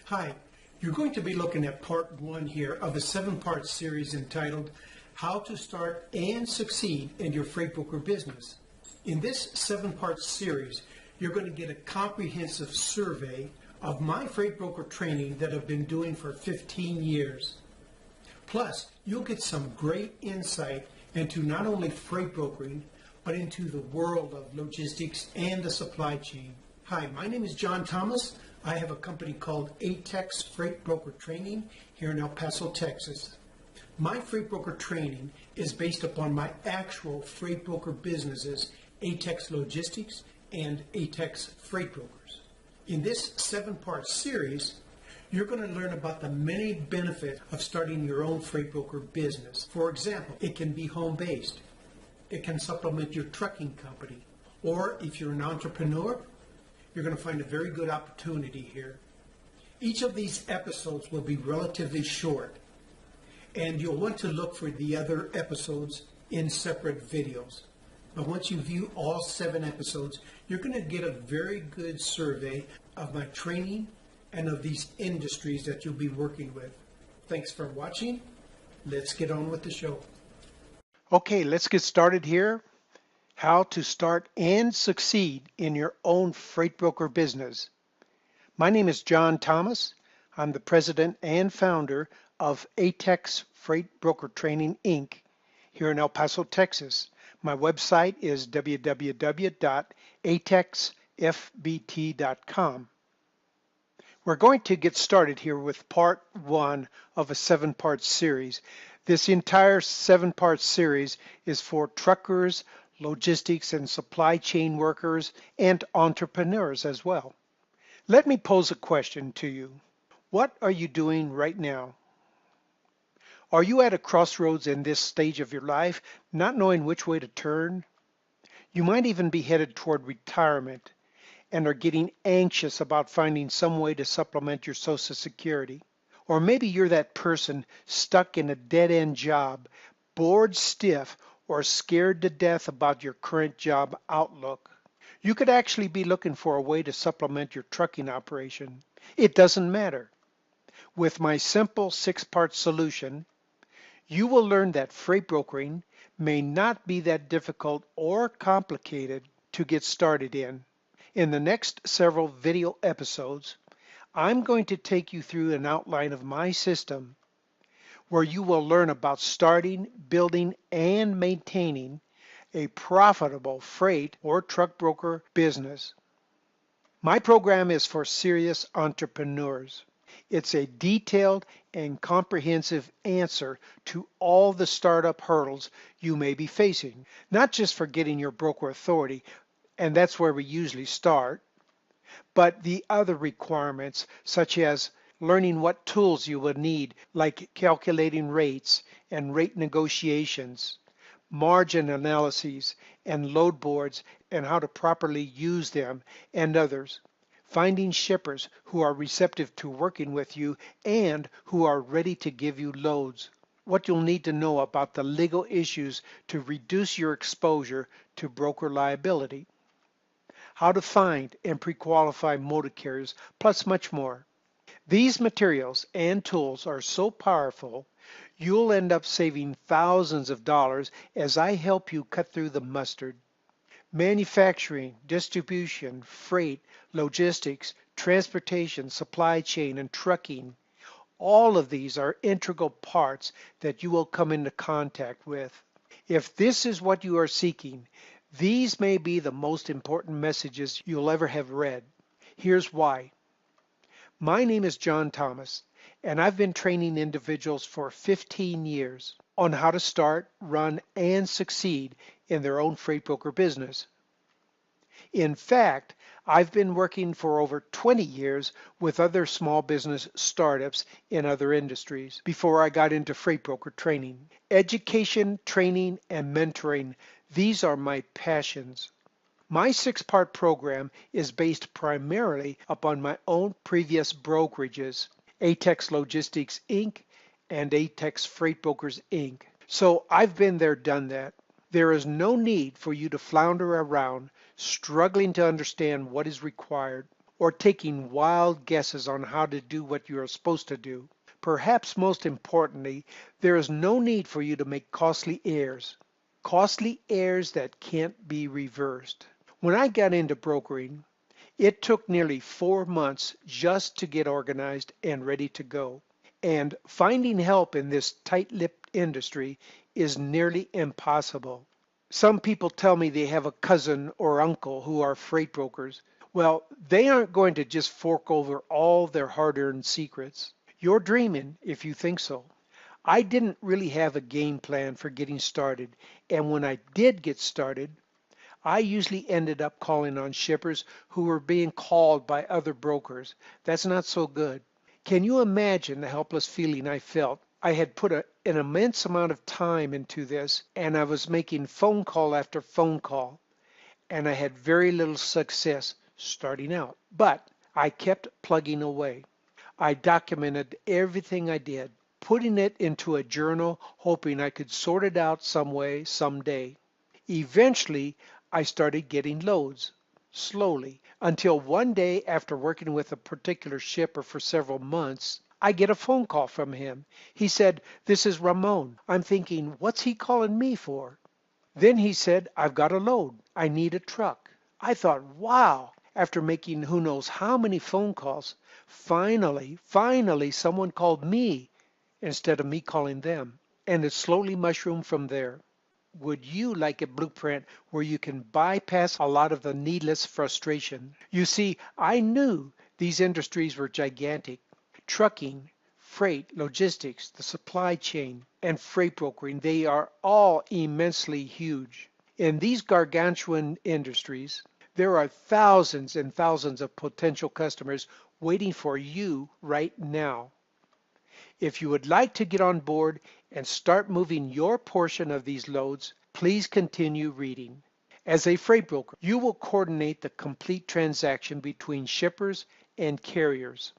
Hi, you're going to be looking at part one here of a 7-part series entitled How to Start and Succeed in Your Freight Broker Business. In this 7-part series, you're going to get a comprehensive survey of my freight broker training that I've been doing for 15 years. Plus, you'll get some great insight into not only freight brokering, but into the world of logistics and the supply chain. Hi, my name is John Thomas. I have a company called ATEX Freight Broker Training here in El Paso, Texas. My freight broker training is based upon my actual freight broker businesses, ATEX Logistics and ATEX Freight Brokers. In this 7-part series, you're going to learn about the many benefits of starting your own freight broker business. For example, it can be home-based. It can supplement your trucking company. Or if you're an entrepreneur, you're going to find a very good opportunity here. Each of these episodes will be relatively short, and you'll want to look for the other episodes in separate videos. But once you view all 7 episodes, you're going to get a very good survey of my training and of these industries that you'll be working with. Thanks for watching. Let's get on with the show. Okay, let's get started here. How to start and succeed in your own freight broker business. My name is John Thomas. I'm the president and founder of ATEX Freight Broker Training, Inc. here in El Paso, Texas. My website is www.atexfbt.com. We're going to get started here with part 1 of a 7-part series. This entire 7-part series is for truckers, logistics and supply chain workers, and entrepreneurs as well. Let me pose a question to you. What are you doing right now? Are you at a crossroads in this stage of your life, not knowing which way to turn? You might even be headed toward retirement and are getting anxious about finding some way to supplement your Social Security. Or maybe you're that person stuck in a dead-end job, bored stiff, or scared to death about your current job outlook. You could actually be looking for a way to supplement your trucking operation. It doesn't matter. With my simple 6-part solution, you will learn that freight brokering may not be that difficult or complicated to get started in. In the next several video episodes, I'm going to take you through an outline of my system where you will learn about starting, building, and maintaining a profitable freight or truck broker business. My program is for serious entrepreneurs. It's a detailed and comprehensive answer to all the startup hurdles you may be facing, not just for getting your broker authority, and that's where we usually start, but the other requirements such as learning what tools you will need, like calculating rates and rate negotiations, margin analyses and load boards and how to properly use them, and others. Finding shippers who are receptive to working with you and who are ready to give you loads. What you'll need to know about the legal issues to reduce your exposure to broker liability. How to find and pre-qualify motor carriers, plus much more. These materials and tools are so powerful, you'll end up saving thousands of dollars as I help you cut through the mustard. Manufacturing, distribution, freight, logistics, transportation, supply chain, and trucking. All of these are integral parts that you will come into contact with. If this is what you are seeking, these may be the most important messages you'll ever have read. Here's why. My name is John Thomas, and I've been training individuals for 15 years on how to start, run, and succeed in their own freight broker business. In fact, I've been working for over 20 years with other small business startups in other industries before I got into freight broker training. Education, training, and mentoring, these are my passions. My 6-part program is based primarily upon my own previous brokerages, ATEX Logistics, Inc. and ATEX Freight Brokers, Inc. So I've been there, done that. There is no need for you to flounder around, struggling to understand what is required. or taking wild guesses on how to do what you are supposed to do. Perhaps most importantly, there is no need for you to make costly errors that can't be reversed. When I got into brokering, it took nearly 4 months just to get organized and ready to go. And finding help in this tight-lipped industry is nearly impossible. Some people tell me they have a cousin or uncle who are freight brokers. Well, they aren't going to just fork over all their hard-earned secrets. You're dreaming if you think so. I didn't really have a game plan for getting started, and when I did get started, I usually ended up calling on shippers who were being called by other brokers. That's not so good. Can you imagine the helpless feeling I felt? I had put an immense amount of time into this, and I was making phone call after phone call, and I had very little success starting out. But I kept plugging away. I documented everything I did, putting it into a journal, hoping I could sort it out some way, someday. Eventually, I started getting loads, slowly, until one day after working with a particular shipper for several months, I get a phone call from him. He said, "This is Ramon." I'm thinking, what's he calling me for? Then he said, "I've got a load. I need a truck." I thought, wow, after making who knows how many phone calls, finally, someone called me instead of me calling them. And it slowly mushroomed from there. Would you like a blueprint where you can bypass a lot of the needless frustration? You see, I knew these industries were gigantic. Trucking, freight, logistics, the supply chain, and freight brokering, they are all immensely huge. In these gargantuan industries, there are thousands and thousands of potential customers waiting for you right now. If you would like to get on board and start moving your portion of these loads, please continue reading. As a freight broker, you will coordinate the complete transaction between shippers and carriers,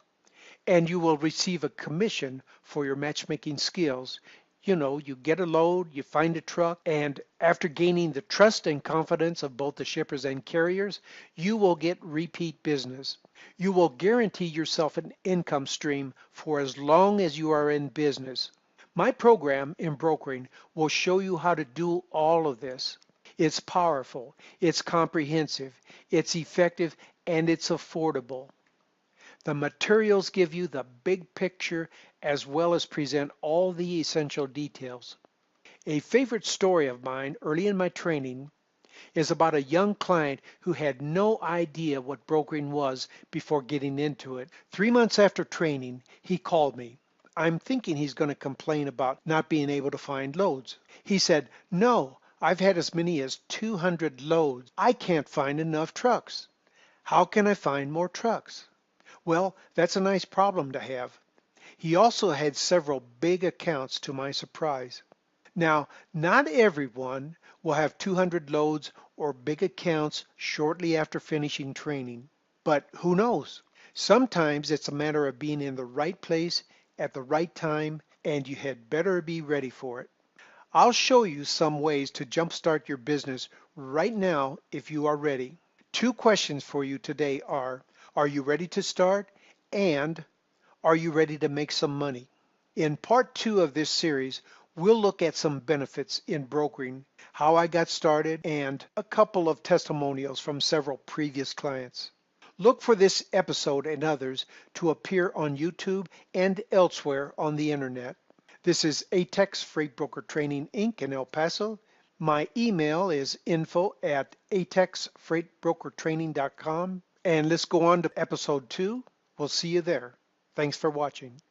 and you will receive a commission for your matchmaking skills. You get a load, you find a truck, and after gaining the trust and confidence of both the shippers and carriers, you will get repeat business. You will guarantee yourself an income stream for as long as you are in business. My program in brokering will show you how to do all of this. It's powerful, it's comprehensive, it's effective, and it's affordable. The materials give you the big picture as well as present all the essential details. A favorite story of mine early in my training is about a young client who had no idea what brokering was before getting into it. 3 months after training, he called me. I'm thinking he's going to complain about not being able to find loads. He said, "No, I've had as many as 200 loads. I can't find enough trucks. How can I find more trucks?" Well, that's a nice problem to have. He also had several big accounts to my surprise. Now, not everyone will have 200 loads or big accounts shortly after finishing training, but who knows? Sometimes it's a matter of being in the right place at the right time, and you had better be ready for it. I'll show you some ways to jumpstart your business right now if you are ready. 2 questions for you today are you ready to start? And are you ready to make some money? In part 2 of this series, we'll look at some benefits in brokering, how I got started, and a couple of testimonials from several previous clients. Look for this episode and others to appear on YouTube and elsewhere on the internet. This is ATEX Freight Broker Training Inc. in El Paso. My email is info@atexfreightbrokertraining.com. And let's go on to episode 2. We'll see you there. Thanks for watching.